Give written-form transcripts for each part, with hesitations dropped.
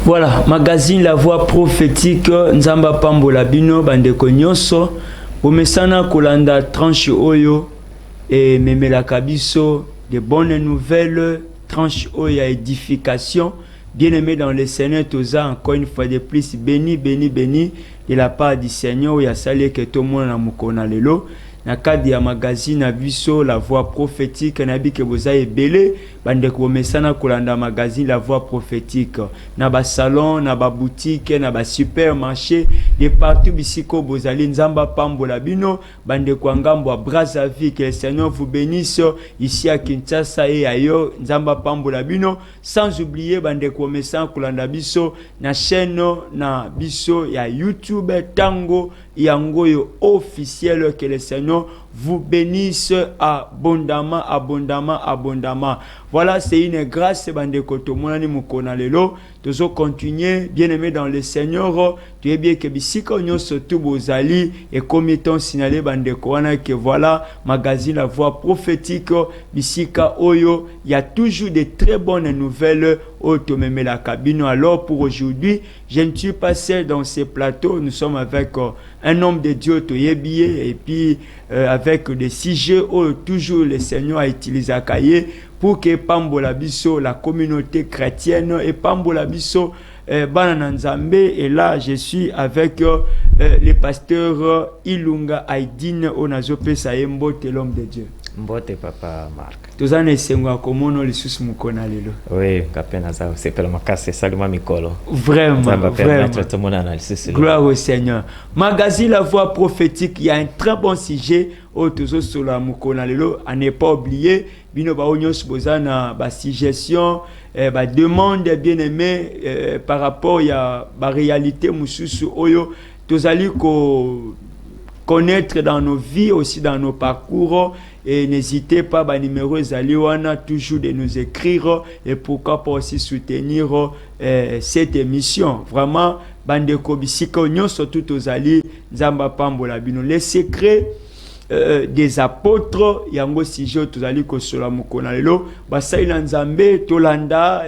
Voilà, magazine La Voix prophétique, Nzamba Pambola Bino, Bandeko Nyonso, Omesana Kolanda tranche Oyo, et Memela Kabiso, de bonnes nouvelles, tranche Oyo édification, bien aimé dans le Seigneur, Toza, encore une fois de plus, béni, béni, béni, de la part du Seigneur, il y a salé que tout le monde a mukona lelo. Na cadre ya magazine Abiso La Voix prophétique nabi ke boza ebele bande ko mesana kolanda magazine La Voix prophétique na ba salon na ba boutique na ba supermarché de partout bisiko bozali nzamba pambola bino bande ko ngambo a Brazzaville, que le Seigneur vous bénisse ici à Kinshasa et ailleurs nzamba pambola bino, sans oublier bande ko mesana kolanda biso na chaîne na biso ya YouTube Tango Yangoyo officiel, que le Seigneur vous bénisse abondamment, abondamment, abondamment. Voilà, c'est une grâce, bandeko tomonani mukona lelo. Tozo continuer, bien aimé dans le Seigneur. Tu es bien que bisika nyonso tu bozali et comme étant signalé bandeko wana que voilà, magazine La Voix prophétique bisika oyo, il y a toujours de très bonnes nouvelles au tomeme la cabine. Alors pour aujourd'hui, je ne suis pas seul dans ces plateaux, nous sommes avec un homme de Dieu Toyebiye et puis avec des sujets où toujours le Seigneur a utilisé à cahier pour que Pambola Biso, la communauté chrétienne et Pambola Biso Banananzambe. Et là je suis avec le pasteur Ilunga Aidine Onazope Sayembo, l'homme de Dieu. Mbote papa Marc. Tozana esengo komono lisusu mukona lelo. Oui, kapena za sepela makase salima mikolo. Vraiment, vraiment. Gloire au Seigneur. Magazine La Voix prophétique, il y a un très bon sujet au tozo sola mukona lelo, à ne pas oublier bino ba onyos bozana ba suggestion ba demande bien aimé par rapport à ba réalité mususu oyo tozali ko connaître dans nos vies, aussi dans nos parcours. Et n'hésitez pas, bah, numéro Zaliwana, toujours de nous écrire et pourquoi pas aussi soutenir cette émission. Vraiment, Bandeko Bisiko, nous surtout aux alliés, Zamba Pambola Bino. Les secrets des apôtres, yango sijo tozali ko sola mukona lelo, basaila nzambe tolanda,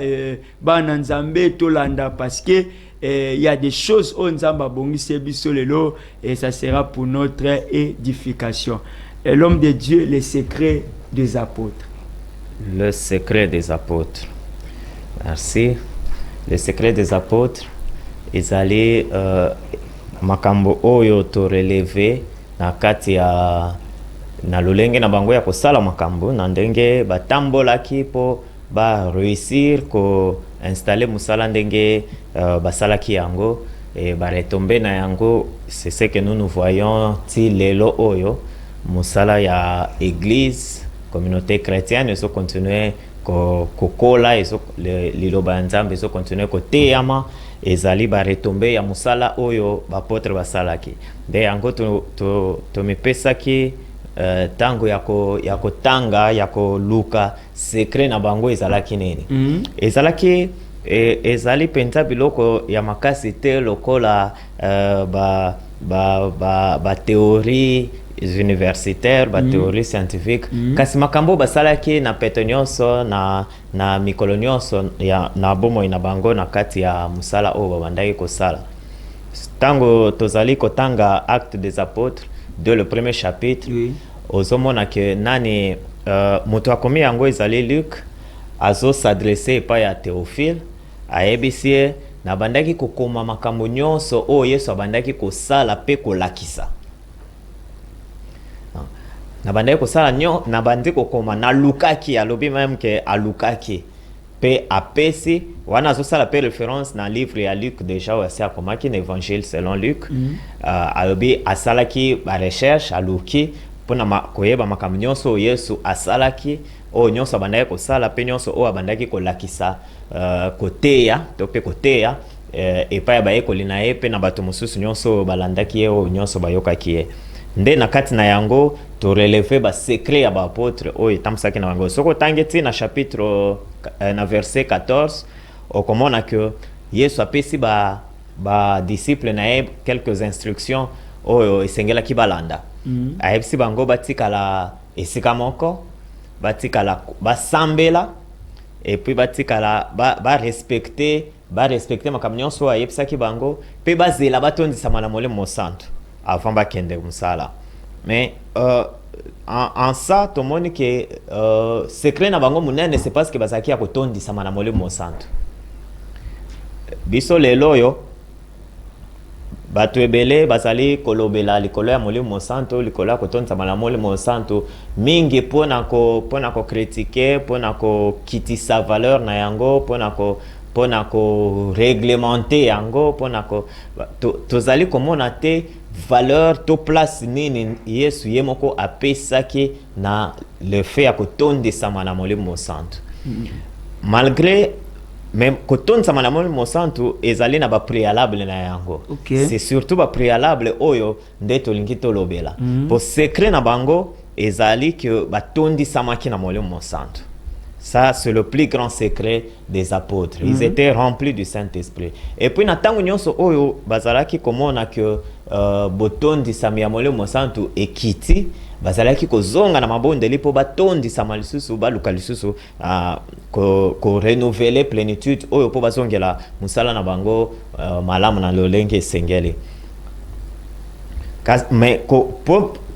bananzambe tolanda parce que il y a des choses où nzamba bongi sebiso lelo et ça sera pour notre édification. Et l'homme de Dieu, les secrets des apôtres. Le secret des apôtres. Merci. Le secret des apôtres, ils allaient makambo oyo to relever na kati ya na lolenge na bango ya kosala makambo na ndenge batambolaki po ba réussir ko installer musala ndenge basalaki yango et ba retomber na yango. C'est ce que nous voyons ti lelo oyo musala ya église communauté chrétienne ils ont continué kokola ils ont liloba nzambe ils ont continué koteyama ezali ba retomber ya musala oyo bapotre basalaki de yango to mipesaki tango yako tanga yako luka secret na bango ezalaki nini ezalaki ezali penza biloko ya makasi te lokola ba théorie universitaire, ba théorie scientifique. Kasi makambo basalaki na petonyonso na mikolonyoso ya na bomo ina bango na kati ya musala o babandaki kosala. Tango tozali kotanga Actes des Apôtres de le premier chapitre. Ozomona ke nani moto akomi yango ezali Luc azo s'adresser pa ya Théophile ayebisie na bandaki kokoma makambo nyonso o Yesu abandaki kosala pe kolakisa. Na bandaki kosala nyo na bandaki kokoma na lukaki alobi même que alukaki pe apesi wana azosala pe référence na livre ya Luc déjà wasi akomaki na évangile selon Luc. Alobi asalaki ba recherche aluki pona koyeba makambo nyonso Yesu asalaki o nyonso abandaki kosala pe nyonso o abandaki kolakisa koteya to pe koteya epai bayekoli na ye pe na bato mosusu nyonso balandaki ye o nyonso bayokaki ye. Nde na kati na yango to relever ba secret ya ba apôtre o etamsaki na bango. Soko tangeti na chapitre na verset 14 okomona que Yesu apesi ba disciple na ye quelques instructions o esengela ki balanda. Ayebisi bango batikala esika moko, batikala basambela et puis batikala ba respecter makambo nyonso ayebisaki bango mpe bazela batondisama na molimo santo avant bakende mosala. Mais en ça tomoni ke secret na bango munene c'est parce que bazalaki ya kotondisama na molimo santo. Biso lelo oyo bato ebele bazali kolobela likolo ya molimo santo, likolo ya kotondisama na molimo santo mingi pona ko critiquer, pona ko kitisa valeur na yango, pona ko réglementer yango, pona ko tozali komona te valeur to place nini Yesu yemoko apesaki na le fait ya kotondisama na molimo santo. Malgré même kotondisama na molimo santo ezali na ba préalable na yango. C'est surtout ba préalable oyo nde tolingi tolobela. Po secret na bango ezali que batondisama ki na molimo santo. Ça, c'est le plus grand secret des apôtres. Ils étaient remplis du Saint-Esprit. Et puis, na tango nyonso oyo bazalaki komona que botondisama ya molimo santo ekiti, bazalaki kozonga na mabondeli po batondisama lisusu baluka lisusu ko renouveler plénitude oyo po bazongela musala na bango malamu na lolenge esengeli. Mais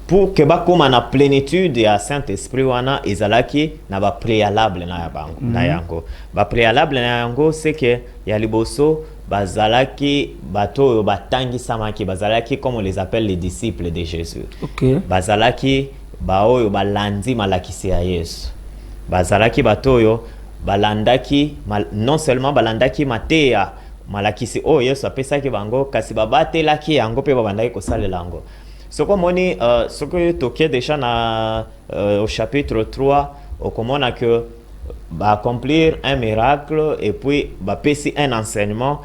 pour que bakoma na plénitude ya Saint-Esprit wana ezalaki na ba préalable na ya bango na yango. Ba préalable na yango c'est que ya liboso bazalaki bato oyo batangisamaki, bazalaki comme on les appelle les disciples de Jésus. Bazalaki ba oyo balandi malakisi ya Yesu. Bazalaki bato oyo balandaki non seulement balandaki mateya malakisi oyo Yesu apesaki bango kasi babatelaki yango pe babandaki kosalela yango. Soko moni soko toke déjà na au chapitre 3 on commence que va accomplir un miracle et puis va passer un enseignement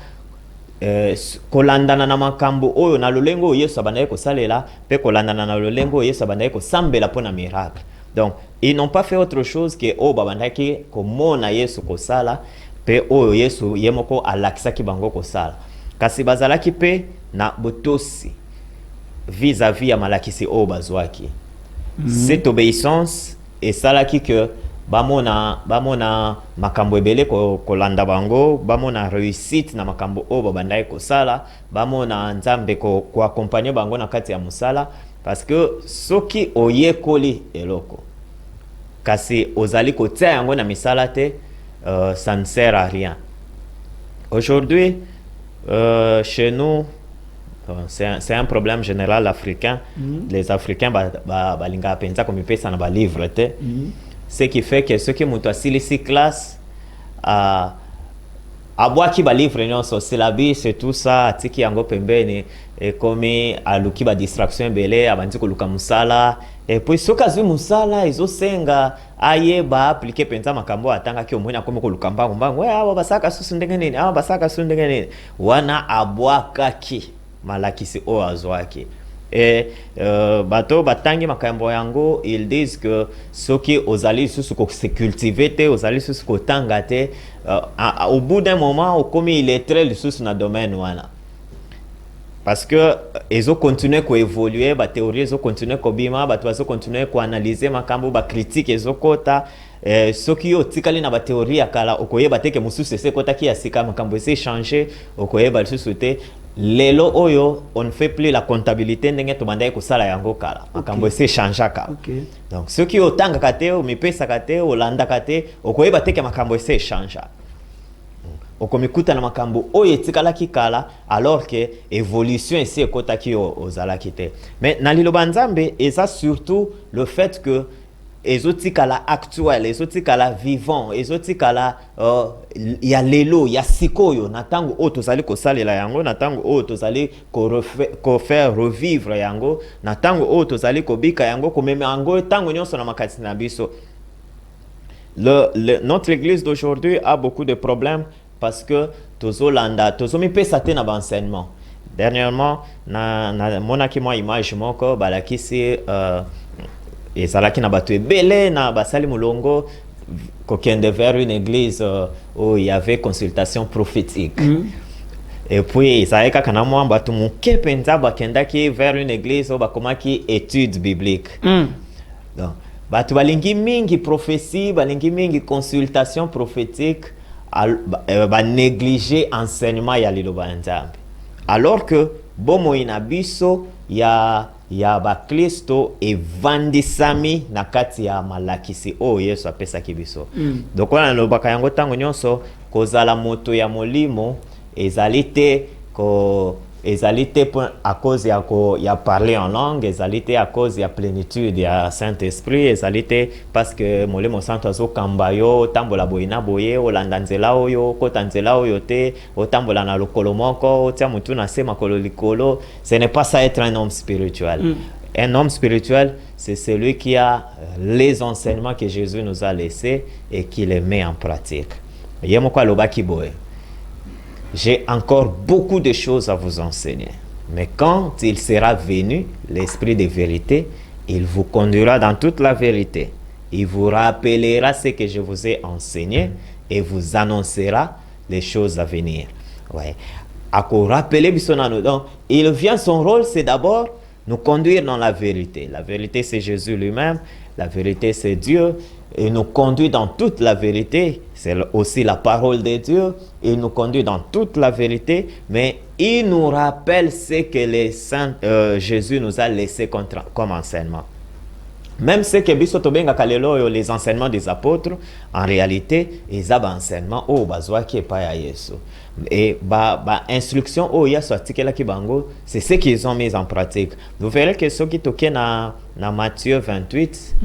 kolandana na makambo oyo na lolengo Yesu abandaki kosalela pe kolandana na lolengo Yesu abandaki kosambela pona miracle. Donc ils n'ont pas fait autre chose que babandaki komona Yesu kosala pe oyo Yesu yemoko alakisaki bango kosala. Kasi bazalaki pe na botosi vis-à-vis ya malakisi o bazwaki. Cette obéissance et salaki que bamona makambo ebele kolanda bango, bamona réussite na makambo o babandai kosala, bamona nzambe ko accompagner bango na kati ya musala parce que soki oyekoli eloko kasi ozali kotia yango na misala te, ça ne sert à rien. Aujourd'hui chez nous c'est un problème général africain. Les Africains balinga penza comme pesa na ba livre te. Ce qui fait que ceux qui mutu asili si classe abwaki ba livre nyonso syllabi c'est tout ça atiki yango pembeni et comme aluki ba distraction belé abandi koluka musala et puis soka zwi musala ezosenga aye ba appliquer penza makambo atanga ki omwena comme koluka mbangu mbangu aba basaka susu ndenge nini aba basaka susu ndenge nini wana abwaka ki malakisi o azwaki. Et bato batangi makambo yango ils disent que soki ozali susu ko se cultiver te ozali susu ko tanga te au bout d'un moment au comme il est très susu na domaine wana parce que ils ont continué ko évoluer ba théorie ils ont continué ko bima bato bazo continuer ko analyser makambo ba critique ils ont kota soki yo tikali na ba théorie akala okoyeba te ke mususu se kota ki asika makambo se changer okoyeba susu te. Lelo oyo on ne fait plus la comptabilité ndenge to bandai ko sala yango kala makambo se changer kala. Donc ceux qui otanga kate o mipesa kate o landa kate okoyeba teke makambo se changer okomikuta na makambo oyo etikala kikala alors que évolution ici ekota ki ozala kite. Mais na liloba nzambe eza surtout le fait que ezotikala actuel, ezotikala vivant, ezotikala ya lelo, ya sikoyo, na tango o tozali kosalela yango, na tango o tozali ko faire revivre yango, na tango o tozali kobika yango, komeme yango tango nyonso na makati na biso. Notre église d'aujourd'hui a beaucoup de problèmes parce que tozolanda, tozomipesa te na enseignement. Dernièrement, na monaki moi image moko balakisi et ça là qui n'a pas tué belé na basali mulongo kokende vers une église où il y avait consultation prophétique. Et puis ça eka kana mo ambatu muke penza bakenda ki vers une église où bakomaki étude biblique. Donc bato balingi mingi prophétie, balingi mingi consultation prophétique, négliger enseignement ya liloba nzambe. Alors que bomo inabiso ya bakristo evandisami na kati ya malakisi o Yesu apesaki biso. Donc wana lobaka yango tango nyonso kozala moto ya molimo ezalite à cause ya parler en langue, ezalite à cause ya plénitude ya Saint-Esprit, ezalite parce que molimo santo azo kambayo tambola boyina boye olanda nzela oyo kota nzela oyo te otambola na lokolo moko otia mutu na se makolo likolo. Ce n'est pas ça être un homme spirituel. Un homme spirituel, c'est celui qui a les enseignements que Jésus nous a laissés et qui les met en pratique. Yemoko lobaki boye. J'ai encore beaucoup de choses à vous enseigner. Mais quand il sera venu, l'Esprit de vérité, il vous conduira dans toute la vérité. Il vous rappellera ce que je vous ai enseigné et vous annoncera les choses à venir. Ouais. À rappeler bisonano. Donc, il vient, son rôle, c'est d'abord nous conduire dans la vérité. La vérité, c'est Jésus lui-même. La vérité, c'est Dieu. Il nous conduit dans toute la vérité. C'est aussi la parole de Dieu. Il nous conduit dans toute la vérité. Mais il nous rappelle ce que Jésus nous a laissé comme enseignement. Même ce que les enseignements des apôtres, en réalité, ils ont un enseignement au bazwa qui est pas à Yesu. Et instruction au Yesu c'est ce qu'ils ont mis en pratique. Vous verrez que ce qui toquent dans Matthieu 28,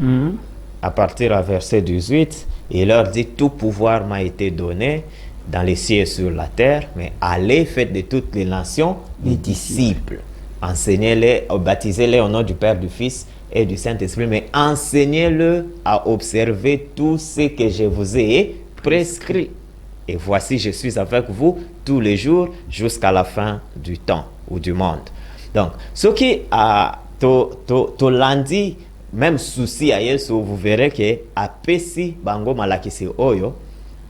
à partir du verset 18, il leur dit: tout pouvoir m'a été donné dans les cieux et sur la terre, mais allez, faites de toutes les nations des disciples. Enseignez-les, baptisez-les au nom du Père, du Fils et du Saint-Esprit, mais enseignez-le à observer tout ce que je vous ai prescrit. Et voici, je suis avec vous tous les jours jusqu'à la fin du temps ou du monde. Donc, ce qui a to lundi, même souci à Yesu, vous verrez que a pesi bango malakisi oyo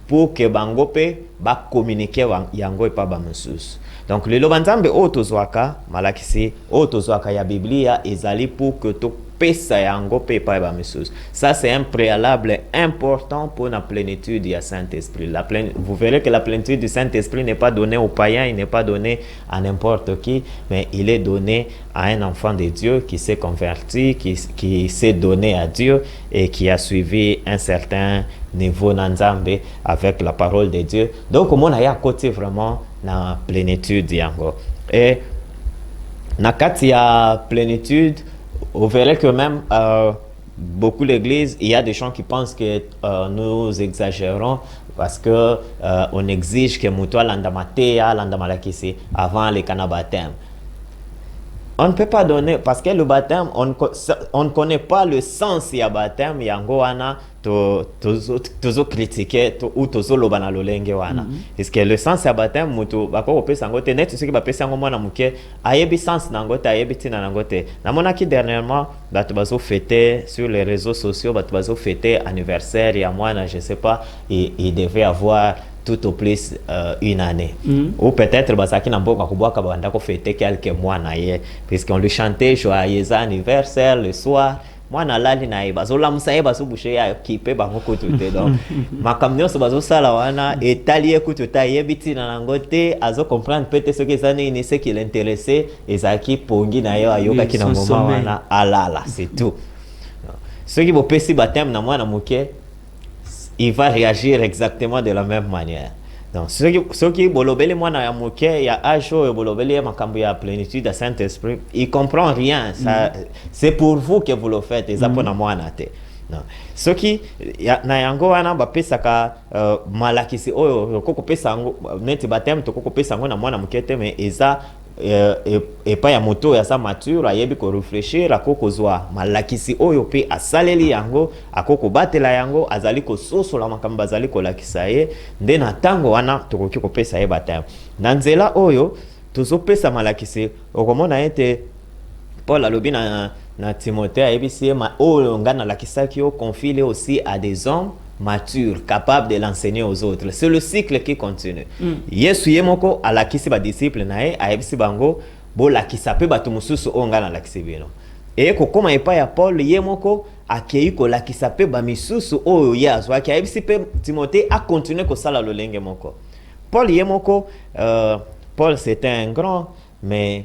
pour que bango pe ba communiquer yango et pas ba musus. Donc le lobanzambe otozwaka malakisi otozwaka ya Biblia ezali pour que to pesa yango pe pa ba musus. Ça c'est un préalable important pour la plénitude du Saint-Esprit. Vous verrez que la plénitude du Saint-Esprit n'est pas donnée aux païens, il n'est pas donné à n'importe qui, mais il est donné à un enfant de Dieu qui s'est converti, qui s'est donné à Dieu et qui a suivi un certain niveau nanzambe avec la parole de Dieu. Donc on a côté vraiment la plénitude yango. Et na kati ya plénitude, vous verrez que même beaucoup d'églises, il y a des gens qui pensent que nous exagérons parce que on exige que mutua landamatea landamalakisi avant le baptême. On ne peut pas donner, parce que le baptême, on ne connaît pas le sens du baptême, yango wana tozo critiquer ou tozo lobana lolenge wana. Parce que le sens du baptême, mutu bako opesa ngote net ce qui ba pesa ngoma na muke ayebi sens na ngote ayebi tina na ngote. Na monaki dernièrement bato bazo fêter sur les réseaux sociaux, bato bazo fêter anniversaire ya mwana, je sais pas, il devait avoir tout au plus une année. Ou peut-être basaki na mboka kubwaka banda ko fêter quelques mois na ye, puisqu'on lui chantait joyeux anniversaire le soir. Moi na lali na ye bazola musaye baso boucher ya kipe bango kotuté. Donc makamnyo so bazo sala wana etalier kututa yebiti na nangote azo comprendre peut-être ce que ça ne ce qui l'intéressait ezaki pongi na yo ayoka kina moment wana alala, c'est tout. Ceux qui vont pesi baptême na mwana muke, il va réagir exactement de la même manière. Donc, ceux qui bolobeli mwana ya muke ya ajo et bolobeli makambo ya plénitude de Saint-Esprit, il comprend rien. Ça, c'est pour vous que vous le faites. Et ça pour na mwana te. Non. Ceux qui na yango wana ba pesa ka malakisi oyo koko pesa ngo neti batem to koko pesa ngo na mwana muke te, mais eza et pas ya moto ya sa mature ayebi ko réfléchir akoko zwa malakisi oyo pe asaleli yango akoko batela yango azali ko sosola makambo azali ko lakisa ye nde na tango wana tokoki ko pesa ye batem na nzela oyo tozo pesa malakisi okomona ete Paul alobi na Timothée ayebisi ma oyo ngana lakisaki o confie aussi à des hommes mature, capable de l'enseigner aux autres. C'est le cycle qui continue. Yesu yemoko alakisi ba disciple nae ayebisi bango bo lakisa pe batu mususu onga na lakisi bino. Et kokoma epa ya Paul yemoko akei kolakisa pe bamisusu oyo ye azwaki ayebisi pe Timothée a continué kosala lolenge moko. Paul ye moko, Paul c'était un grand, mais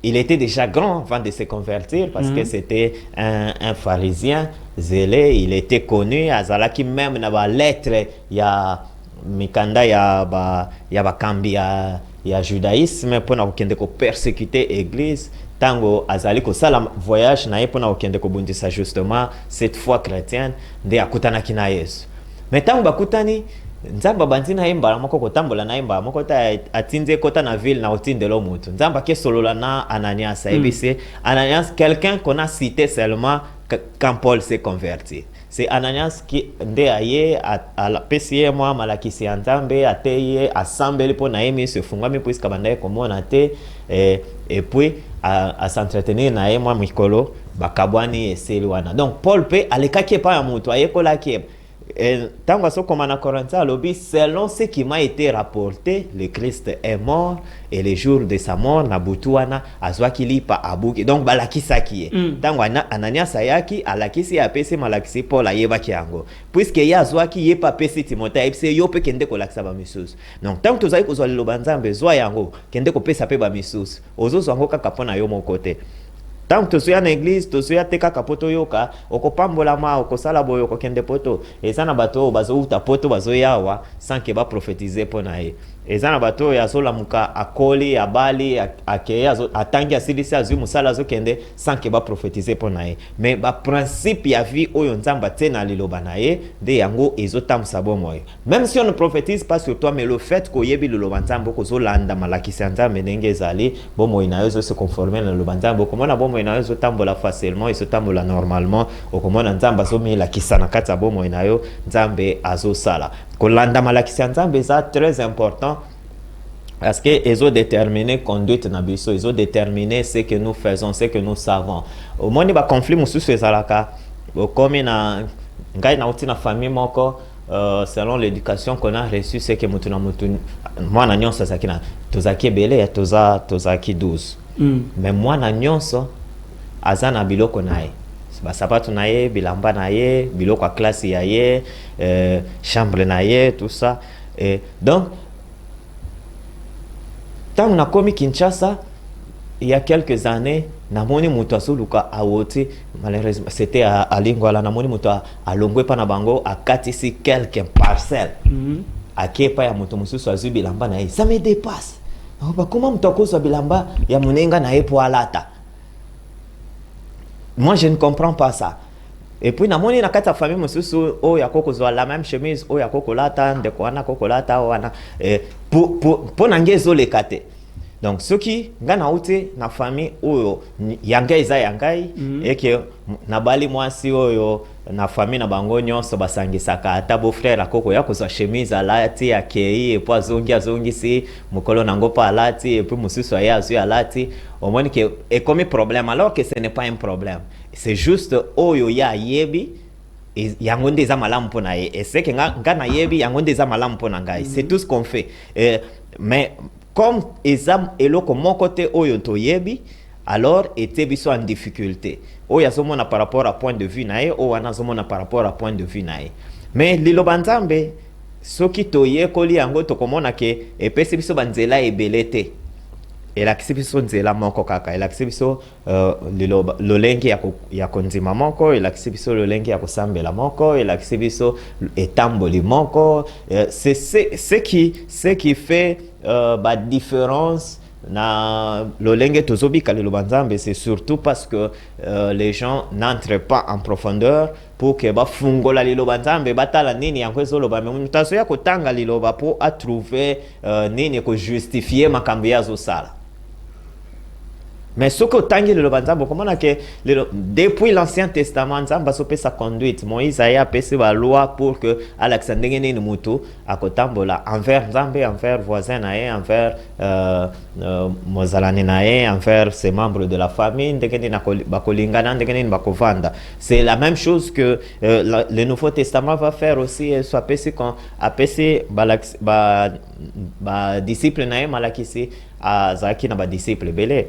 il était déjà grand avant de se convertir parce que c'était un pharisien zélé, il était connu, azalaki même na ba lettre ya mikanda ya ba kambi ya judaïsme pona kokende ko persécuter église. Tango azali ko sala voyage na ye pona kokende ko bundisa justement cette foi chrétienne nde akutanaki na Yesu. Mais tango bakutani Nzamba bantina yemba moko kotambola na yemba moko ta atinze kota na ville na otindelo mutu. Nzamba ke solola na Ananias ebise Ananias, quelqu'un qu'on a cité seulement quand Paul s'est converti. C'est Ananias qui nde aye à la PCE moi malakisi Nzambe ateye assemble po na yemi se fungwa mi puisque bandaye komona te et puis à s'entretenir na ye moi mikolo bakabwani eseli wana. Donc Paul pe alekaki pa ya mutu ayekola ki tango asokomana Corinthiens alobi selon ce qui m'a été rapporté, le Christ est mort et le jour de sa mort na butuana azwaki lipa abuki. Donc balakisaki tango Ananias ayaki alakisi apesi malakisi Paul ayebaki yango puisque ye azwaki ye pa pesi Timothée epse yo pe kende kolakisa ba misusu. Donc tango tozali kozwa liloba Nzambe zwa yango kende kopesa pe ba misusu ozozwa yango kaka pona yo moko te. Tant que tu es en église, tu es teka kapoto yoka, okopambola ma okosala boyo kokende poto. Ezana bato bazo uta poto bazo yawa sans que ba prophétiser pona ye. Ezana bato ya sola muka akoli abali akeye atangi asilisi azu musala zo kende sans que ba prophétiser pona ye. Mais ba principe ya vie oyo Nzamba tena liloba na ye de yango ezotamsa bomoyo. Même si on ne prophétise pas sur toi, mais le fait ko yebi liloba Nzamba ko zo landa malakisi Nzamba ndenge ezali bomoyo na yo zo se conformer na liloba Nzamba komona bomoyo na yo zo tambola facilement et zo tambola normalement okomona Nzamba zo mila kisana kata bomoyo na yo Nzambe azo sala. Kolanda malakisi Nzamba eza très important parce que ils ont déterminé conduite na biso, ils ont déterminé ce que nous faisons, ce que nous savons. Au moins il y a conflit mususu ezalaka comme na ngai na uti na famille moko selon l'éducation qu'on a reçue, c'est que mutu na mutu moi na nyonso zakina tozaki belé tozaki 12. Mais moi na nyonso azana biloko nae. Basapatu na ye, bilamba na ye, biloko a classe ya ye, chambre na ye, tout ça. Et donc tant on a commis Kinshasa il y a quelques années, namoni mutu asuluka awote malheureusement c'était à Lingwala, namoni mutu a longwe pa na bango a katisi quelques parcelles. Akepa ya mutu mususu azu bilamba na ye, ça me dépasse. Comment mutu akosa bilamba ya munenga na ye po alata? Moi je ne comprends pas ça. Et puis namoni na kata famille mususu o ya koko zo la même chemise o ya koko lata ndeko wana koko lata wana pour nangezo le kate. Donc ce qui ngana uti na famille oyo yanga eza yangai et que na bali mwasi oyo na famille na bango nyonso basangisaka ata beau frère akoko ya kozwa chemise alati akei et puis azongi si mukolo nango pa alati et puis mususu ya azu alati au moins que est comme problème alors que ce n'est pas un problème, c'est juste oyo ya yebi yango ndeza malamu pona ye et c'est que ngana yebi yango ndeza malamu pona ngai, c'est tout ce qu'on fait. Mais comme exam eloko mon côté oyo to yebi alors était biso en difficulté oya zomona par rapport à point de vue nae o wana zomona par rapport à point de vue nae. Mais liloba Nzambe soki to yekoli yango to komona ke epesi biso banzela ebelete elakisi biso nzela moko kaka, elakisi biso lolenge ya konzima moko, elakisi biso lolenge ya kosambela moko, elakisi biso etamboli moko. C'est ce qui fait la différence na lolenge tozobika liloba Nzambe, c'est surtout parce que les gens n'entrent pas en profondeur pour que ba fungola liloba Nzambe batala nini yango ezoloba. Mais mutaso ya kotanga liloba pour a trouver nini ko justifier makambo ya zosala. Mais ce que tangi le Nzambe comment que depuis l'Ancien Testament Nzambe sope sa conduite, Moïse a passé la loi pour que Alexandre ngene mutu akotambola envers Nzambe, envers voisin nae, envers mozalani nae, envers ses membres de la famille, ndekeni na bakolingana ndekeni bakovanda. C'est la même chose que le Nouveau Testament va faire aussi, soit passé quand a passé ba disciple nae malakisi azalaki na badisciple ebele.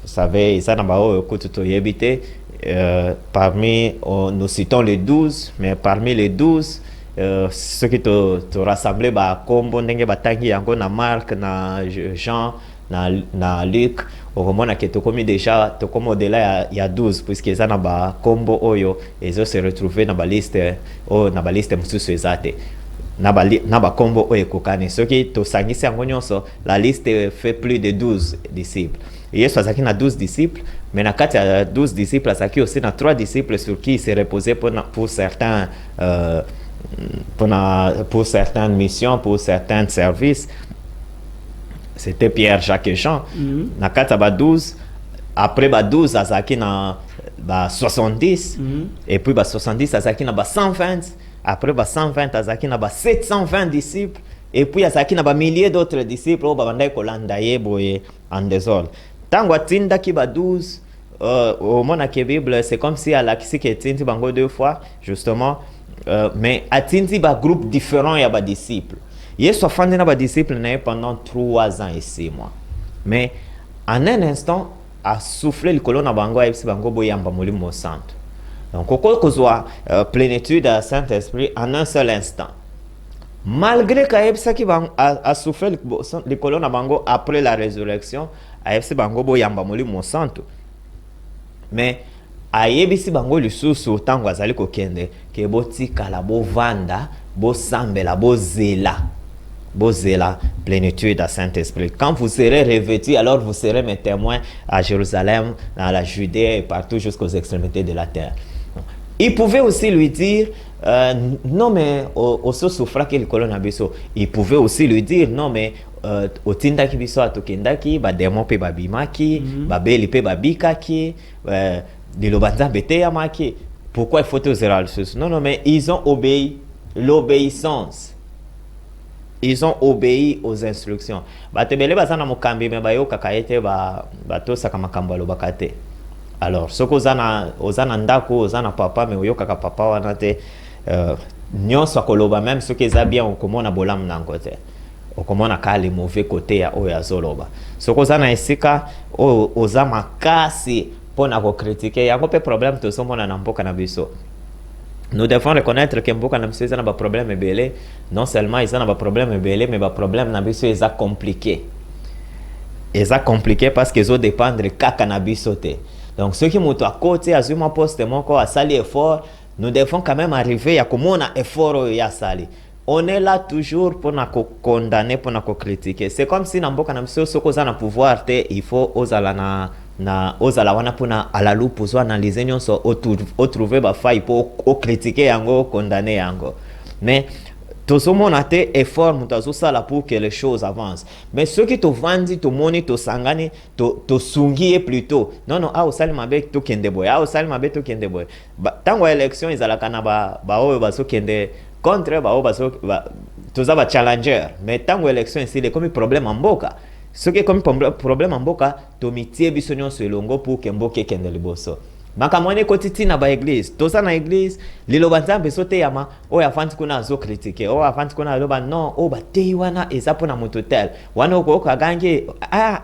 Vous savez, eza na baoyo kutu toyebi te. Parmi, nous citons les 12, mais parmi les 12, ceux qui te rassemblent, kombo ndenge batangi yango na Marc, na Jean, na Luc, au moment que tu commis déjà, tu comme au-delà il y a 12, puisque ça n'a pas combo oyo, et ça se retrouver dans la liste, dans la liste mususu ezate. Na ba combo oyo kokane. Ce qui to sangisi angonyonso, la liste fait plus de 12 disciples. Et Yesu azaki na 12 disciples, mais na kati ya 12 disciples azaki aussi na 3 disciples sur qui il s'est reposé pour certains pour certaines missions, pour certains services. C'était Pierre, Jacques et Jean. Na kati ya 12, après 12 azaki na 70, et puis 70 azaki na 120, après 120 azaki na 720 disciples, et puis azaki na milliers d'autres disciples au babandai kolanda ye boye en désordre. Tango atinda ki 12, au mona ke Bible, c'est comme si alakisi ke tinti bango 2 fois, justement, mais atinti ba groupe différent ya ba disciples. Yesu afandi na ba disciples na pendant 3 ans et 6 mois. Mais en un instant, a soufflé le colon na bango ayebisi bango boyamba molimo santo. Donc oko kozwa plénitude à Saint-Esprit en un seul instant. Malgré qu'ayebisaki a soufflé le colon na bango après la résurrection, ayebisi bango boyamba molimo santo. Mais ayebisi bango lisusu tango azali kokende ke botikala bovanda bosambela bozela plénitude à Saint-Esprit. Quand vous serez revêtus, alors vous serez mes témoins à Jérusalem, dans la Judée et partout jusqu'aux extrémités de la terre. Il pouvait aussi lui dire non mais au souffra que le colon abiso. Il pouvait aussi lui dire non mais au tindaki biso atokendaki ba démon pe babimaki ba beli pe babikaki dilobanza beteya maki. Pourquoi il faut te zéro? Non mais ils ont obéi, l'obéissance. Ils ont obéi aux instructions. Batebele bazana mokambi me bayo kakaete bato saka makambo lobakate. Alors soko ozana ndako ozana papa me oyo kaka papa wana te nyonso akoloba même ceux qui za bien okomona bolam nango te. Okomona ka le mauvais côté ya oyo azoloba. Soko ozana esika oza makasi pona ko critiquer yango pe problème to somona na mboka na biso. Nous devons reconnaître que mboka na biso ezana ba problème ebele, non seulement ezana ba problème ebele mais ba problème na biso eza compliqué. Eza compliqué parce que zo dépendre kaka na biso te. Donc ceux qui muto à côté azuma poste moko asali effort, nous devons quand même arriver à komona effort ya sali. On est là toujours pour na condamner, pour na critiquer. C'est comme si na mboka na biso soko za na pouvoir te, il faut ozala na ozala wana pona à la loupe pour analyser nyonso o trouver ba faille pour critiquer yango, condamner yango. Mais tozomona te effort mutazo sala pour que les choses avancent. Mais ceux qui te vendent, te moni, te sangani, te sungie plutôt. Non au sali mabe to kende boy. Au sali mabe to kende boy. Tango élection ezala kana ba oyo baso kende contre ba oyo baso toza ba challenger. Mais tango élection ici les comme problème en mboka. Ce qui est comme problème en mboka, to mitie biso nyonso elongo pour que mboka kende liboso. Makamone kotiti na ba église, toza na église, liloba nzambe sote yama, o afanti kuna azo critiquer, o afanti kuna loba non, o ba tei wana eza pona moto tel. Wana oko kagange,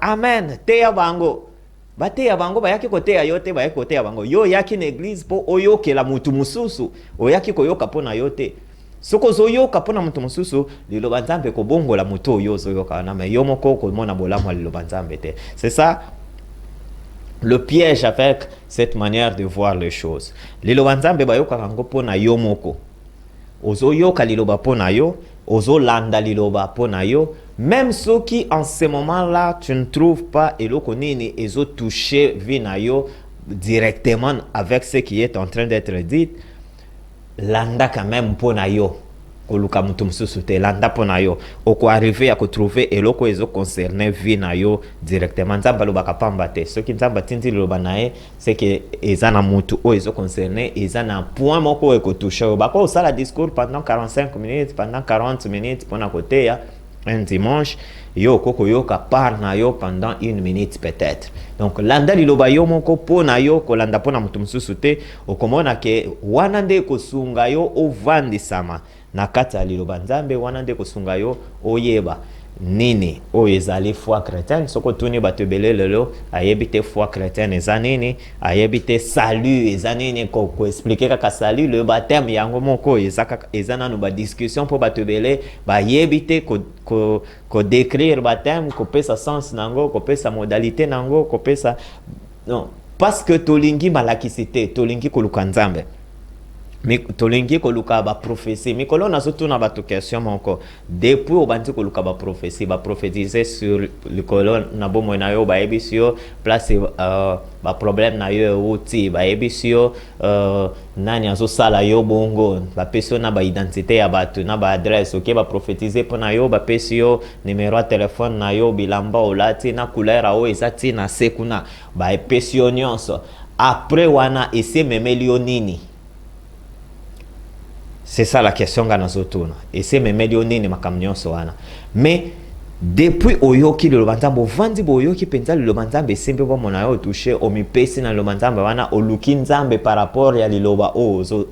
amen, teya bango. Ba teya bango ba yaki koteya yote ba yaki koteya bango. Yo yaki na église po oyoke la mutu mususu, o yaki koyoka pona yote. Soko zoyoka pona mutu mususu, liloba nzambe ko bongo la mutu oyo zoyoka na me yo moko ko mona bolamu liloba nzambe te. C'est ça le piège avec cette manière de voir les choses. Liloba nzambe bayoka kango pona yo moko. Ozo yoka liloba pona yo, ozo landa liloba pona yo, même ceux qui en ce moment-là tu ne trouves pas eloko nini ezo toucher vina yo directement avec ce qui est en train d'être dit, landa quand même pona yo. Koluka mutu mususu te landa pona yo oko arriver à trouver eloko ezo concerner vie na yo directement nzamba lobaka pamba te soki nzamba tindi loba nae c'est que ezana mutu o ezo concerner ezana point moko eko toucher ba ko sala discours pendant 45 minutes pendant 40 minutes pona côté ya un dimanche yo koko yoka par na yo pendant 1 minute peut-être. Donc landa liloba yo moko pona yo ko landa pona mutu mususu te okomona ke wana nde ko sunga yo o vandi sama na kati ya liloba nzambe wana nde kosunga yo oyeba nini oyo ezali foi chrétienne soko tuni bato ebele lelo ayebi te foi chrétienne eza nini ayebi te salut eza nini koexplike kaka salut le baptême yango moko eza nanu badiscussion mpo bato ebele bayebi te kodécrire baptême kopesa sens nango kopesa modalité nango kopesa non parce que tolingi malakisi te tolingi koluka nzambe tolingi koluka ba prophétie mikolo nazotuna bato question moko depuis obandi koluka ba prophétie ba prophétiser sur le colon na bomo na yo ba ebisio place ba problème na yo uti ba ebisio nani azo sala yo bongo ba peso na ba identité ya bato na ba adresse OK ba prophétiser pona yo ba pesio numéro de téléphone na yo bilamba olati na couleur o ezati na sekuna ba pesio nyonso après wana ese memelio nini. C'est ça la question que nous avons. Et c'est même millionnaire ni makamnyo soana. Mais depuis oyoki le lobanzambe vandi boyoki penza le lobanzambe simple bo monayo toucher o mipesi na lobanzambe wana oluki nzambe par rapport ya liloba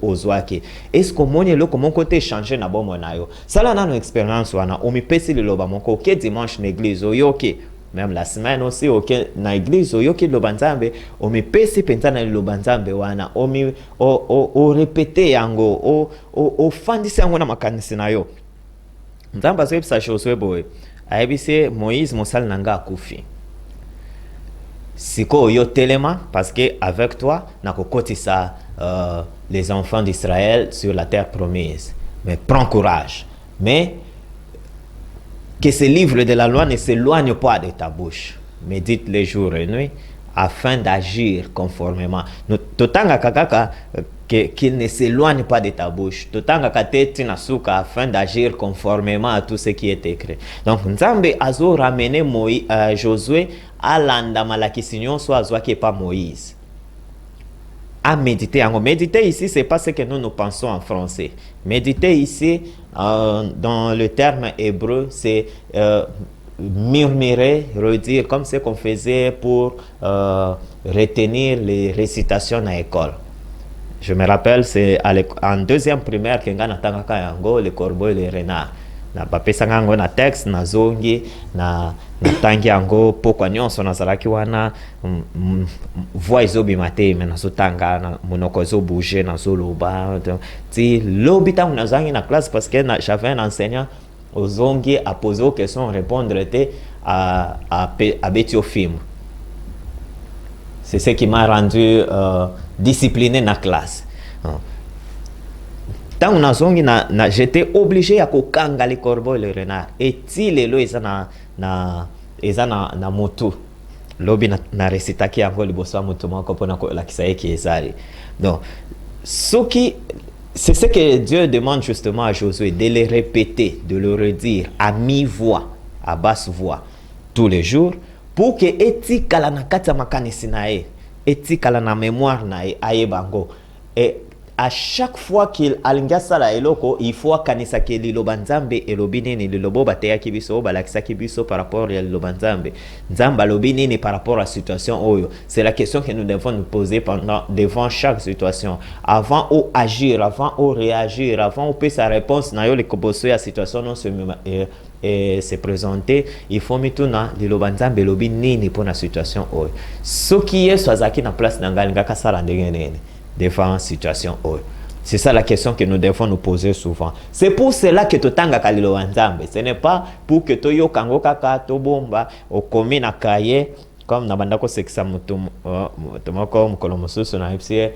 ozwaki. Est-ce que monye lo comment côté changer na bo monayo. Sala na no expérience wana o mipesi liloba moko OK dimanche na église oyoki même la semaine aussi OK na église oyoki lobanzambe o mipesi penza na lobanzambe wana o répéter yango o fandisi yango na makanisi na yo. Nzambe azebisa chose boye. Aebise Moïse mosal nanga akufi. Siko yo telema parce que avec toi na kokotisa les enfants d'Israël sur la terre promise. Mais prends courage. Mais que ce livre de la loi ne s'éloigne pas de ta bouche. Médite les jours et nuits afin d'agir conformément. Totanga kakaka qu'il ne s'éloigne pas de ta bouche. Totanga kateti nasuka afin d'agir conformément à tout ce qui est écrit. Donc Nzambe azo ramené Josué à landa malakisi nyonso azwaki pas Moïse. À méditer. Méditer ici, c'est pas ce que nous pensons en français. Méditer ici, dans le terme hébreu, c'est murmurer, redire, comme ce qu'on faisait pour retenir les récitations à l'école. Je me rappelle, c'est en deuxième primaire que nga natangaka yango le corbeau et le renard. Na bapesanga yango na texte na zongi na tangi yango pokwa nyonso nazalaki wana voix ezobima te me nazotanga na monoko ezobouge nazoloba ti lobi ntango nazangi na classe parce que j'avais un enseignant ozongi a posé aux questions répondre te à beti au film. C'est ce qui m'a rendu discipliné dans la classe. Tant on a zongi j'étais obligé à kokanga les corbeaux et les renards. Et si les lois na moto, lobi na recita ki yango liboso moto moko pona ko la kisaye ki ezali. Donc c'est ce que Dieu demande justement à Josué, de le répéter, de le redire à mi-voix, à basse voix tous les jours pour que etikala na kati ya makanisi na ye, etikala na mémoire na ye ayebango. Et à chaque fois qu'il alinga sala eloko, il faut kanisa ke liloba nzambe elobi nini lilobo bateya kibiso balakisa kibiso par rapport à liloba nzambe. Nzamba lobi nini par rapport à la situation oyo. C'est la question que nous devons nous poser devant chaque situation. Avant ou agir, avant ou réagir, avant ou peut sa réponse na yo le koboso ya situation non se présenter, il faut mituna liloba nzambe lobi nini pour la situation oyo. Ce qui est swazaki na place nangalinga kasala ndenge nini devant la situation. C'est ça la question que nous devons nous poser souvent. C'est pour cela que totanga kalilo wanzambe. Ce n'est pas pour que toyo kango kaka tobomba au komi na kaye comme na bandako sekisa mutomoko mukolo mususu na ipsie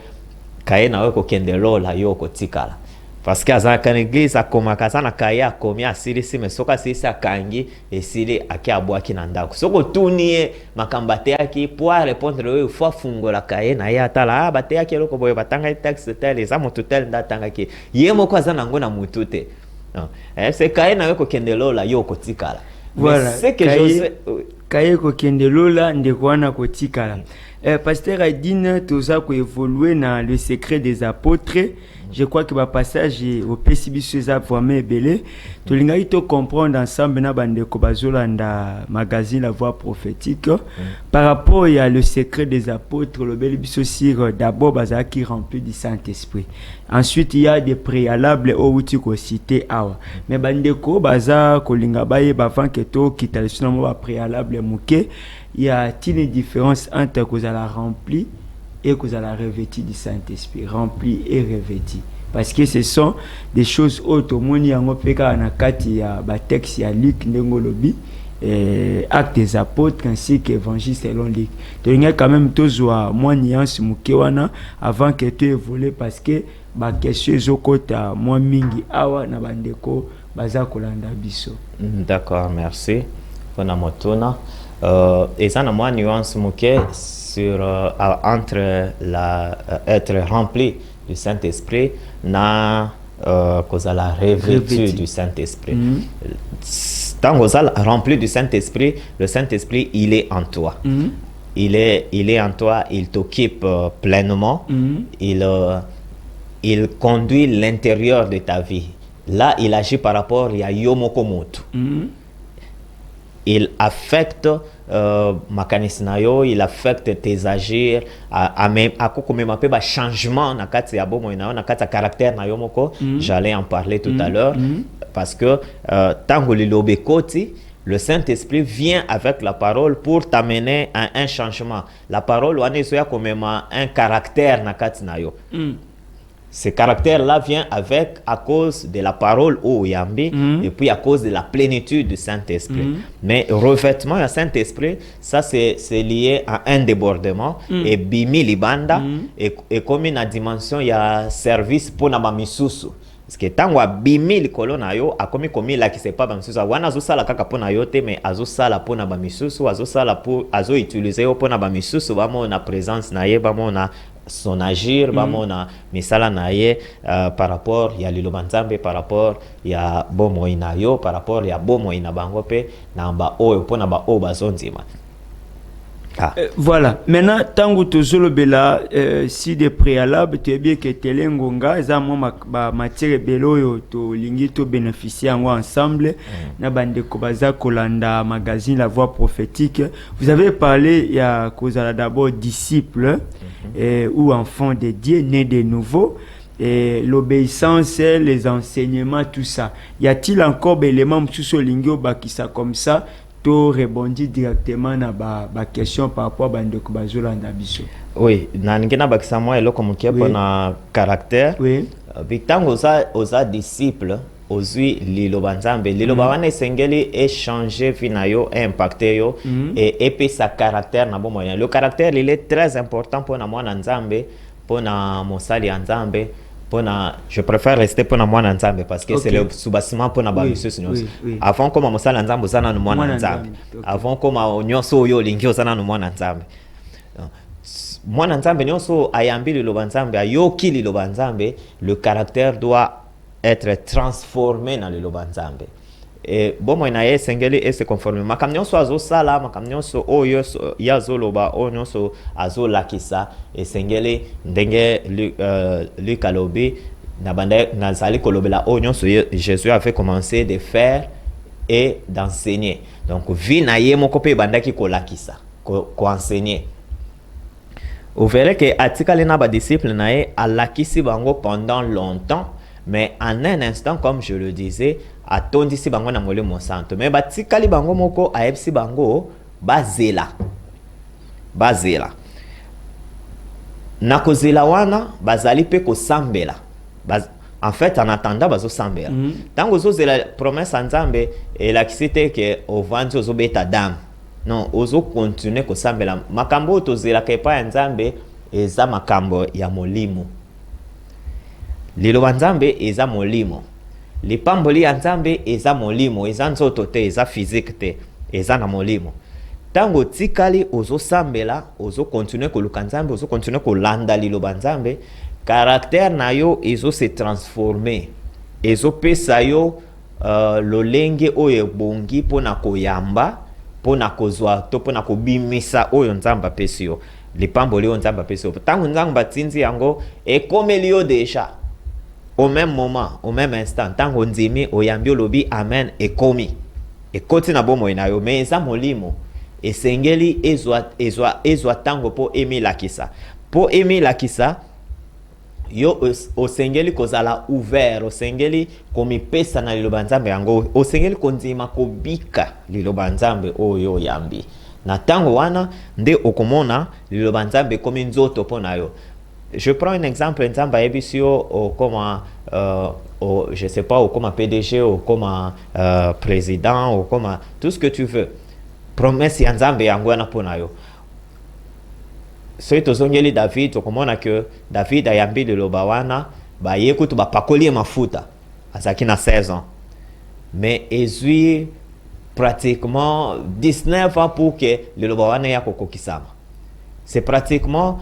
kaye na weko kendelo la yo kotikala. Parce que à la église a komakasa na kaye a komi asili si mais soka si sa kangi esili aki abwaki na ndako. Soko tunie makambate yaki pour répondre il faut fungola kaye na ya tala bate yaki loko boye batanga texte tel za mutu tel ndatanga ki yemo kwa za nango na mutu te. Non. C'est kaye na weko kendelo la yo kotikala. Voilà. C'est que kaye ko kendelo la ndekwana kotikala. Pasteur Adine toza ko évoluer dans le secret des apôtres Je crois que le passage au PCBC est vraiment belé. Tout le monde peut comprendre ensemble na bande ko bazolanda magazine La Voix prophétique par rapport à le secret des apôtres le bel biso sur d'abord bazaki qui rempli du Saint-Esprit. Ensuite il y a des préalables au outil ko cité awa. Mais bande ko baza ko linga baye bavant que to kitalisuna mo ba préalable muke, il y a une différence entre que la rempli et que vous allez revêtir du Saint-Esprit, rempli et revêti. Parce que ce sont des choses autres. Moi, il y a un texte, il y a Luc, Ndengolobi, Actes des Apôtres, ainsi qu'Évangile selon Luc. Donc, il y a quand même toujours moins nuance avant que tu évolues parce que la question est que moi, mingi awa na bandeko baza kolanda biso. D'accord, merci. Bona motona. Et ça, moi, nuance sur entre être rempli du Saint-Esprit na cause la revêtu du Saint-Esprit. Tant que ça rempli du Saint-Esprit, le Saint-Esprit il est en toi. Il est en toi, il t'occupe pleinement. Il conduit l'intérieur de ta vie. Là, il agit par rapport à Yomokomoto. Il affecte il affecte tes agirs même changement na kati ya bomo na kati caractère na yomoko. J'allais en parler tout à l'heure parce que tango lilobekoti le Saint-Esprit vient avec la parole pour t'amener à un changement. La parole wane soya comme un caractère na kati na yo. Ce caractère-là vient avec à cause de la parole au Yambi et puis à cause de la plénitude du Saint-Esprit. Mais revêtement du Saint-Esprit, ça c'est lié à un débordement et bimi libanda et comme une dimension il y a service pour na misusu. Parce que tant que bimi likolo na yo a comme la qui c'est pas misusu wana zo sala kaka pona yote mais azo sala pona ba misusu azo sala pour azo utiliser pona ba misusu ba mo na présence na ye ba mo na son agir bamona misala naye par rapport ya lilobanzambe par rapport ya bomo inayo par rapport ya bomo ina bango pe na ba oyo pona ba o bazonzima. Voilà, maintenant tango tozolo bela si des préalables tu es bien que telengonga za mo ba matière beloyo to lingi to bénéficier ensemble na bande ko baza kolanda magazine La Voix prophétique. Vous avez parlé il y a kozala d'abord disciples ou enfants de Dieu nés de nouveau et l'obéissance, les enseignements, tout ça. Y a-t-il encore des éléments sur lingio bakisa comme ça? Tu répondis directement à la question par rapport à Bandeko Bazolanda Biso. Oui, nangena bakisa moi eloko mukia pona caractère. Oui. Bitango oza disciples ozui lilobanzambe lilobawana sengeli échanger finayo impacter yo et puis sa caractère na bon moyen. Le caractère il est très important pour na mwana nzambe, pour na mosali nzambe. Je préfère rester pour moi nzambe parce que c'est le sous-bassement pour na ba monsieur nyonso. Avant comme mosala nzambe zana no mwana nzambe. Avant comme nyonso yo lingio zana no mwana nzambe. Mwana nzambe nyonso ayambi liloba nzambe ayoki liloba nzambe, le caractère doit être transformé dans liloba nzambe. Et bon moi na sengeli et se conformer makam nyonso azo sala makam nyonso oyo yazo loba o nyonso azo lakisa et sengeli ndenge Lucalobi na bande na zali kolobela o nyonso Jésus avait commencé de faire et d'enseigner. Donc vi na ye moko pe bandaki kolakisa ko enseigner. Vous verrez que atikale na ba disciple na ye alakisi bango pendant longtemps. Mais en un instant, comme je le disais, atondisi bango na molimo santo. Mais batikali bango moko aepsi bango bazela. Na kozela wana bazali pe ko sambela. En fait, en attendant bazo sambela. Tango zo zela promesse nzambe et la kisite que ovandi ozo beta dam. Non, ozo continuer ko sambela. Makambo to zela kepa nzambe eza makambo ya molimo. Liloba nzambe eza molimo. Lipamboli ya nzambe eza molimo, eza nzoto te, eza physique te, eza na molimo. Tango tikali ozo sambela, ozo continuer koluka nzambe, ozo continuer kolanda liloba nzambe, caractère na yo ezo se transformer. Ezo pesa yo lolenge oyo bongi pona koyamba, pona kozwa to pona kobimisa oyo nzamba pesi yo. Lipamboli yo nzamba pesi yo. Tango nzamba tinzi yango ekomeli yo deja. au même moment, au même instant, tant qu'on dit oyambi olobi amen et komi. Et koti na bomo inayo, mais eza molimo. Et sengeli ezwa tango po emi lakisa. Po emi lakisa, yo osengeli kozala ouvert, osengeli komipesa na liloba nzambe yango, osengeli konzima kobika liloba nzambe oyo yambi. Na tango wana nde okomona liloba nzambe komi nzoto po na yo. Je prends un exemple, nzambe ayebisio comme je sais pas, ou comme PDG, ou comme président, ou comme tout ce que tu veux. Promesse ya nzambe yango wana po na yo. Soki tozongeli David, okomona que David ayambi liloba wana, ba yekutu ba pakoli mafuta. Azaki na 16 ans. Mais ezui pratiquement 19 ans pour que liloba wana ya kokokisama. C'est pratiquement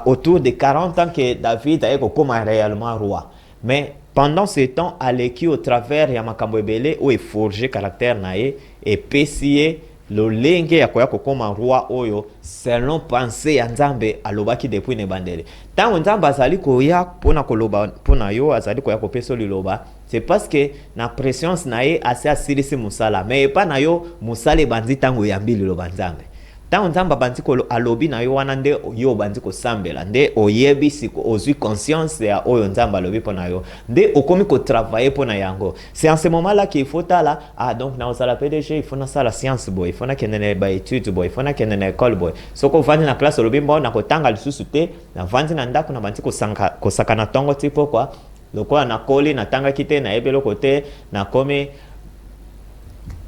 autour de 40 ans que David a été réellement roi. Mais pendant ce temps, Aleki au travers ya makambo ebele ou forgé caractère nae et pesier le lenge ya koya kokoma roi oyo selon pensée ya nzambe alobaki depuis ne bandele. Tant nzambe azali koya pona koloba pona yo azali koya kopeso liloba, c'est parce que na prescience nae assez asilisi musala mais pas na yo musale banzi tango yambi liloba nzambe. Tant nzamba banzi ko alobi na yo wana nde yo banzi ko sambela nde oyebi siko ozui conscience ya oyo nzamba alobi pona yo nde okomi ko travailler pona yango. C'est en ce moment là qu'il faut là donc na osala PDG il faut na sala science boy, il faut na kenene ba étude boy, il faut na kenene école boy. Soko vandi na place olobi mbo na kotanga lisusu te na vandi na ndako na banzi ko saka na tongo tipo kwa lokola na koli na tanga kite na ebelo kote na komi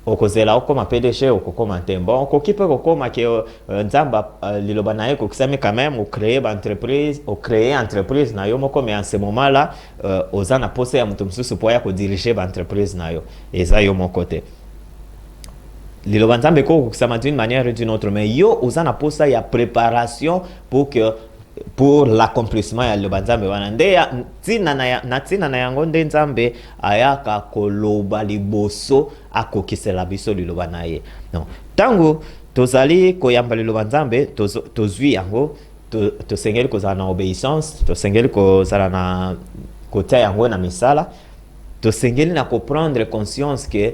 okozela okoma PDG okokoma tembo okokipe okoma ke nzamba liloba na ye kokisami quand même créer entreprise na yo moko mais en ce moment là oza na pose ya mutu mususu po ya ko diriger entreprise na yo eza yo moko te liloba nzambe ko kokisama d'une manière ou d'une autre mais yo oza na pose ya préparation pour l'accomplissement ya liloba nzambe wana nde ya tina na yango nde nzambe ayaka koloba liboso akokisela biso liloba na ye. Non. Tango tozali koyamba liloba nzambe tozwi yango tosengeli kozala na obéissance, tosengeli kozala na kotia yango na misala, tosengeli na comprendre conscience que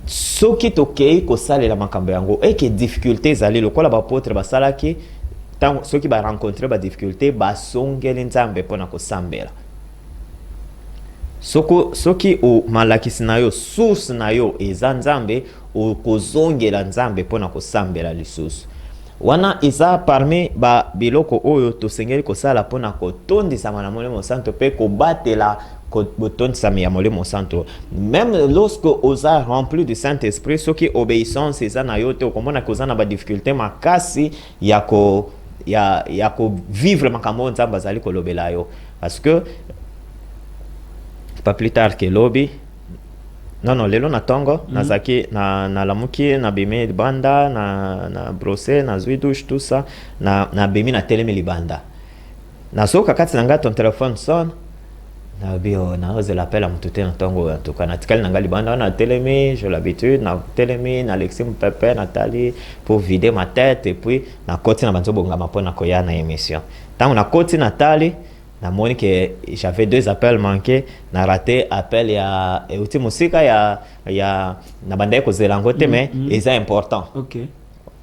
soki tokei kosalela makambo yango eke difficulté ezali lokola bapotre basalaki tant ceux qui va rencontrer ba difficulté ba songeli nzambe pona ko sambela soki o malakisi na yo source na yo eza nzambe o kozongela nzambe pona ko sambela lisusu wana eza parmi ba biloko oyo tosengeli kosala pona ko tondisa na molimo santo pe ko batela tondisa ya molimo santo même lorsque oza rempli du Saint-Esprit soki obéissance eza na yo te okomona koza na ba difficulté makasi ya ko vivre makambo nzamba zali kolobela yo parce que pas plus tard que lobby non lelo na tongo nazaki na lamuki na bimi banda na brosser na douche tout ça na bimi na telemi libanda na soka kati nanga ton téléphone sonne na bio na ose l'appel à mutute na tongo en tout cas na tikali nanga libanda na telemi j'ai l'habitude na telemi na Alexis Pepe Nathalie pour vider ma tête et puis na koti na banzo bongama pona koya na émission tant na koti Nathalie na moni que j'avais 2 appels manqués na raté appel ya uti musika ya na banda ko zelango te mais c'est important. OK.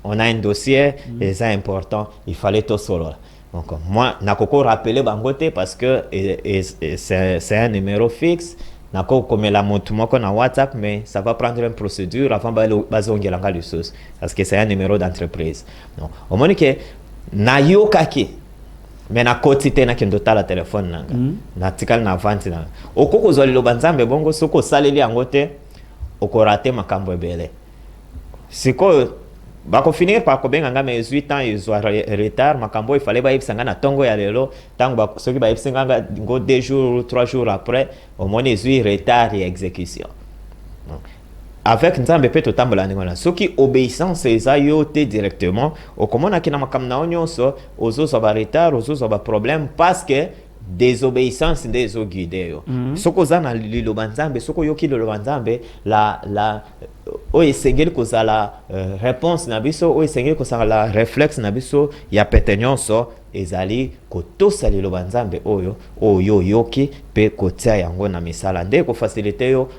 On a un dossier c'est important, il fallait tout solo. Donc moi nakoko rappeler bangote parce que c'est un numéro fixe nakoko comme la moto moko na WhatsApp mais ça va prendre une procédure avant bazongela ngali sos parce que c'est un numéro d'entreprise. Non, au moins que na yokaki mais na koti te na kendo tala téléphone nanga na tikali na vente na okoko zoli lo banzambe bongo soko saleli yango te okorate makambo ebele siko bako finir par kobenga nga mais 18 ans ils ont retard makambo il fallait ba yebisanga na tongo ya lelo tango ba soki ba yebisanga ngo 2 jours ou 3 jours après au moins ils ont retard et exécution avec nzambe pe totambola ngona soki obéissance eza yo te directement okomona kina makamna onyonso ozozo ba retard ozozo ba problème parce que désobéissance nde ezoguide yo. Soko oza na liloba nzambe, soko yoki liloba nzambe, oyo esengeli kozala réponse na biso, oyo esengeli kozala réflexe na biso ya pete nyonso ezali kotosa liloba nzambe oyo yoki pe kotia yango na misala nde kofacilite yo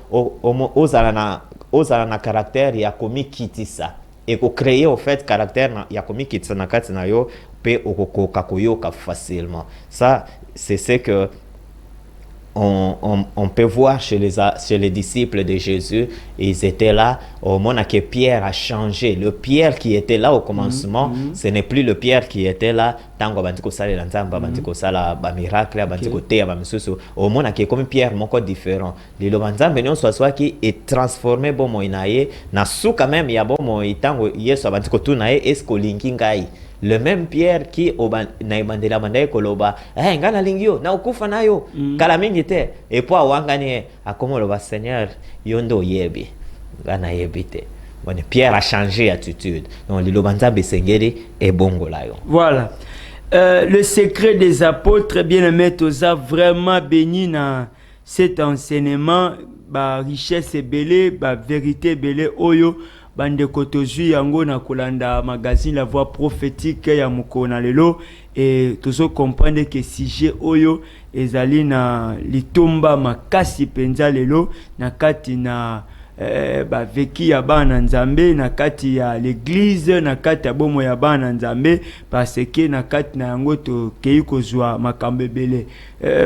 ozala na caractère ya komikitisa et créer au fait caractère ya komikitisa na kati na yo pe okokoka koyoka facilement. Ça c'est ce que on peut voir chez les disciples de Jésus. Ils étaient là au moment que Pierre a changé. Le Pierre qui était là au commencement, ce n'est plus le Pierre qui était là tango bandiko sala lanzamba bandiko sala ba miracle bandiko te ba misusu. Au moment que comme Pierre moko différent. Le banzambe nyon soit qui est transformé bon moinaye na suka même ya bon moi tango Yesu bandiko tunaye esko linkingai. Le même Pierre qui na ibandela mandaye koloba ngana lingio na ukufa nayo kala mingi te et puis wangani akomo loba Seigneur yondo yebi ngana yebite. Bon, Pierre a changé attitude. Donc le banzambe sengeri et bongo la yo. Voilà. Le secret des apôtres, bien aimé, toza vraiment béni dans cet enseignement, ba richesse belé, ba vérité belé oyo. Bande kotozu yango na kolanda magazine La Voix prophétique ya mukona lelo et tozo comprendre que sujet oyo ezali na litomba makasi penza lelo na kati na ba veki ya bana nzambe na kati ya l'église na kati ya bomo ya bana nzambe parce que na kati na yango to kei kozwa makambe belé.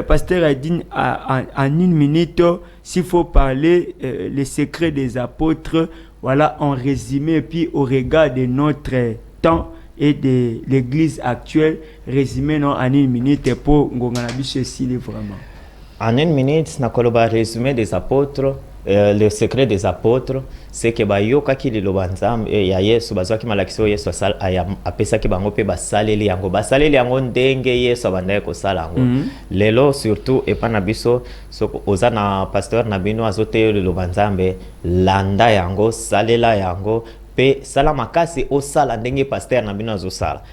Pasteur a dit en une minute s'il faut parler les secrets des apôtres. Voilà en résumé, et puis au regard de notre temps et de l'église actuelle, résumé non, en une minute pour Ngonganabi ceci vraiment. En une minute, na koloba résumé des apôtres, le secret des apôtres, c'est que yoka ki le lobanzam ya Yesu bazwa ki malakiso Yesu apesa ki bango pe basaleli yango ndenge Yesu abandaye ko sala yango. Lelo surtout epana biso soko oza na pasteur na bino azote le lobanzambe landa yango salela yango pe sala makasi o sala ndenge pasteur na bino azosala.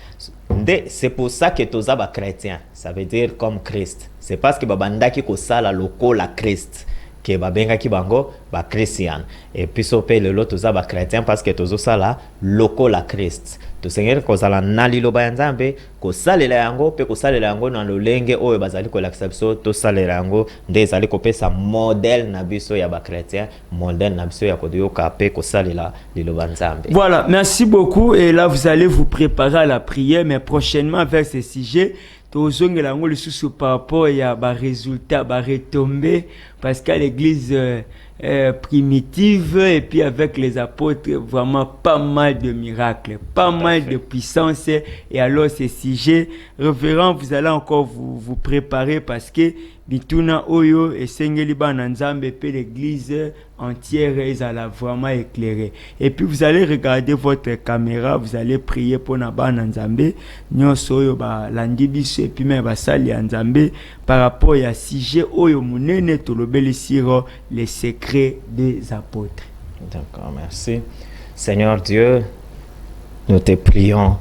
C'est pour ça que toza ba chrétien, ça veut dire comme Christ. C'est parce que babandaki ko sala lokola Christ. Que babenga ki bango ba Christian et puis sope le lot toza ba chrétien parce que tozo sala loko la Christ to sengere ko sala na liloba ya nzambe ko salela yango pe ko salela yango na lolenge oyo bazali ko lakisa biso to salela yango nde ezali ko pesa modèle na biso ya ba chrétien modèle na biso ya ko yoka pe ko salela liloba nzambe. Voilà, merci beaucoup et là vous allez vous préparer à la prière mais prochainement avec ce sujet tozongela yango lisusu par rapport ya ba résultat ba retombées parce qu'à l'église primitive et puis avec les apôtres vraiment pas mal de miracles, pas mal de puissance et alors ces sujets révérend vous allez encore vous préparer parce que bituna oyo et sengeli bana nzambe pe l'église entière ezala vraiment éclairée et puis vous allez regarder votre caméra vous allez prier pour na bana nzambe nyonso oyo ba landi biso et puis même basali ya nzambe par rapport à sujet oyo munene tolobeli siro les secrets des apôtres. D'accord, merci. Seigneur Dieu, nous te prions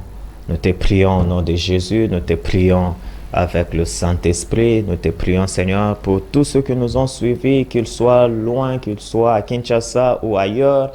au nom de Jésus, nous te prions avec le Saint-Esprit, nous te prions Seigneur pour tous ceux qui nous ont suivis, qu'ils soient loin, qu'ils soient à Kinshasa ou ailleurs,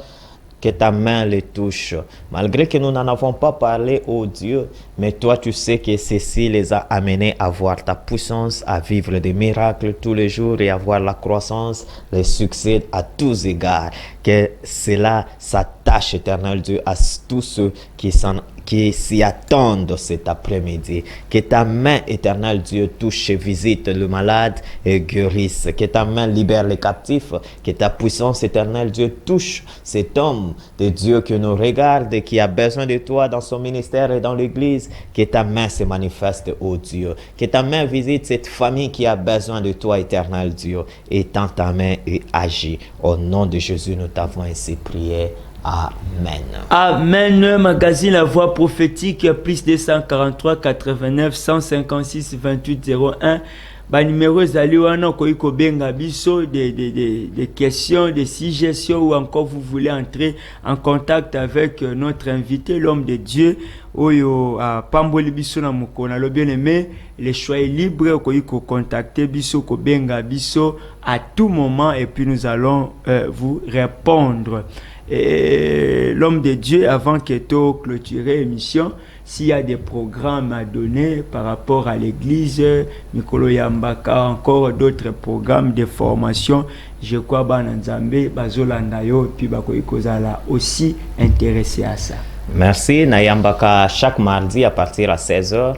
que ta main les touche. Malgré que nous n'en avons pas parlé, oh Dieu, mais toi tu sais que ceci les a amenés à voir ta puissance, à vivre des miracles tous les jours et à voir la croissance, les succès à tous égards. Que cela s'attache, éternel Dieu, à tous ceux qui s'y attendent cet après-midi. Que ta main, éternel Dieu, touche et visite le malade et guérisse. Que ta main libère les captifs. Que ta puissance, éternel Dieu, touche cet homme de Dieu qui nous regarde et qui a besoin de toi dans son ministère et dans l'église. Que ta main se manifeste, ô Dieu. Que ta main visite cette famille qui a besoin de toi, éternel Dieu. Et tends ta main et agis. Au nom de Jésus, nous t'avons ainsi prié. Amen. Amen. Magazine La Voix prophétique, plus 243 89 156 28 01. ba numéro ezali wana ko benga biso des questions, des suggestions, ou encore vous voulez entrer en contact avec notre invité, l'homme de Dieu, oyo pamboli biso na mokona lo bien-aimé, le choix est libre ko contacter biso ko benga biso à tout moment, et puis nous allons vous répondre. Et l'homme de Dieu, avant que tu clôturer l'émission, s'il y a des programmes à donner par rapport à l'église, Mikolo Yambaka, encore d'autres programmes de formation, je crois Bananzambe, Bazolandayo, puis Bakoikozala aussi intéressé à ça. Merci. Na Yambaka chaque mardi à partir à 16h.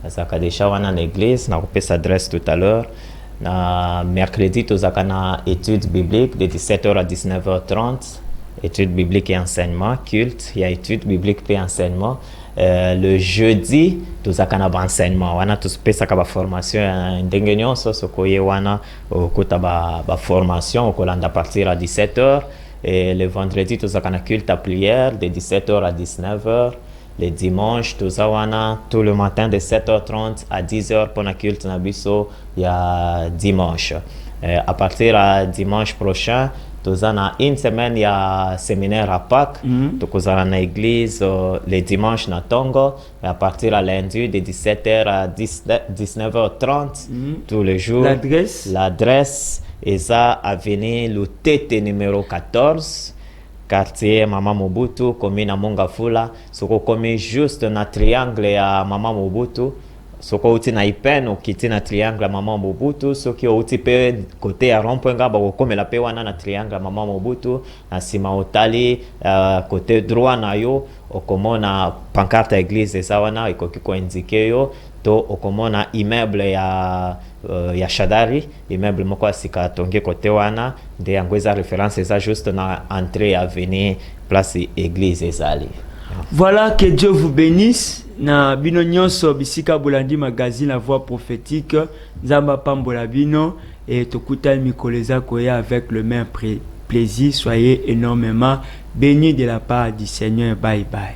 Zaka déjà wana l'église, na coupé s'adresse tout à l'heure. Na mercredi, tu as une étude biblique de 17h à 19h30. Études bibliques et enseignement, culte, il y a études bibliques et enseignement. Le jeudi, tout ça kana enseignement. Wana tout pesa ka formation ndenge nyonso sokoye wana okota ba formation okolanda à partir à 17h, et le vendredi tout ça kana culte à prière de 17h à 19h. Le dimanche tout ça wana tout le matin de 7h30 à 10h pour la culte na biso ya dimanche. À partir à dimanche prochain, tozana une semaine il y a séminaire à Pâques, tokozana na église les dimanches na Tongo, et à partir à lundi de 17h à 19h30 tous les jours. L'adresse est à avenue Lutete numéro 14, quartier Mama Mobutu, commune à Mongafula. Soko comme juste na triangle à Mama Mobutu. Soko uti na ipen okiti na triangle Mama Mobutu, soki uti pe côté à rond-point ba comme la pe wana na triangle Mama Mobutu, na sima otali côté droit na yo okomona pancarte église eza wana ikoki ko indiquer yo to okomona immeuble ya Shadari, immeuble moko asika tonge côté wana de yangoza référence eza juste na entrée avenue place église ezali. Voilà, que Dieu vous bénisse. Na bino nyonso bisika bolandi magazine La Voix Prophétique, Nzamba pambola bino, et tokuta mikoleza koya avec le même plaisir. Soyez énormément bénis de la part du Seigneur. Bye bye.